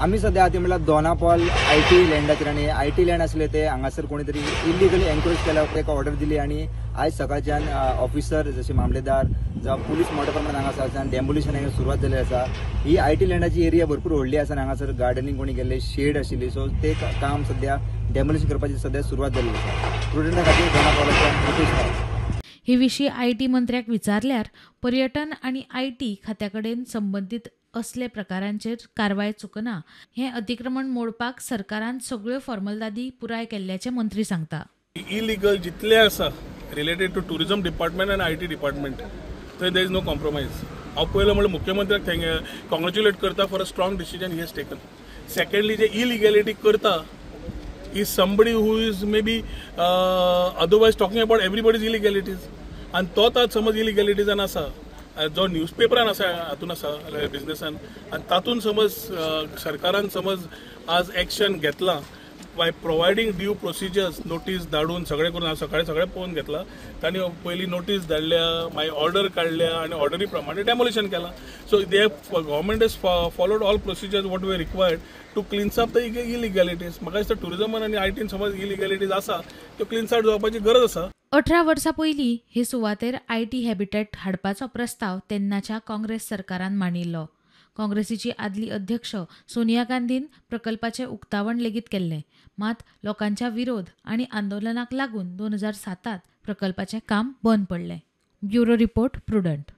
आम्ही सध्या आती म्हळ्यार दोनापावल IT लँडाचेर आनी IT लँड आसले ते हांगासर कोणी तरी इलिगली एन्क्रोच केल्या एक ऑर्डर दिली आणि आज सकाळच्यान ऑफिसर जसे मामलेदार जावं पुलीस मोठ्या प्रमाणात हांगासर आसा डेमोलिशन हांगा सुरवात जाल्ली आसा। ही IT लँडाची एरिया भरपूर व्हडली आसा, हांगासर गार्डनिंग कोणी केल्ले शेड आशिल्ली, सो ते काम सध्या डेमोलिशन करपाची सध्या सुरवात जाल्ली आसा। स्टुडंटा खातीर दोनापावलाच्यान नोटीस हे विशीं IT मंत्र्याक विचारल्यार पर्यटन आणि IT खात्याकडेन संबंधित असले प्रकारांचेर कारवाय चुकना हे अतिक्रमण मोडपाक सरकारान सगळ्यो फॉर्मलदादी पुराय केल्ल्याचे मंत्री सांगता। इलिगल जितले आसा रिलेटेड टू टुरिझम डिपार्टमेंट आनी IT डिपार्टमेंट थंय देर इज नो कॉम्प्रोमायज। हांव पयलो म्हणल्यार मुख्यमंत्र्याक कॉंग्रेच्युलेट करता for a strong decision he has taken. Secondly जे इलिगॅलिटी करता is somebody who is maybe otherwise talking about everybody's illegalities and तो समज illegalities आसा जो न्यूजपेपरान आसा हातून आसा बिझनेसान आनी तातून समज सरकारान समज आज एक्शन घेतला बाय प्रोवायडींग ड्यू प्रोसिजर्स नोटीस धाडून सगळे करून हांव सकाळी सगळें पळोवन घेतला। तांणी पयलीं नोटीस धाडल्या, मागीर ऑर्डर काडल्या आनी ऑर्डरी प्रमाणे डेमोलिशन केलां। So the government has followed all procedures what we required to cleanse up the illegalities. म्हाका दिसता टुरिझमान आनी ITन समज इलिगॅलिटीज आसा त्यो क्लिन्स आउट जावपाची गरज आसा। 18 वर्सां पयलीं हे सुवातेर IT हॅबिटॅट हाडपाचो प्रस्ताव तेन्नाच्या काँग्रेस सरकारान मांडिल्लो। काँग्रेसीची आदली अध्यक्ष सोनिया गांधीन प्रकल्पाचे उक्तावण लेगीत केल्ले, मात लोकांच्या विरोध आणि आंदोलनाक लागून 2007 प्रकल्पाचे काम बंद पडले। Bureau report prudent.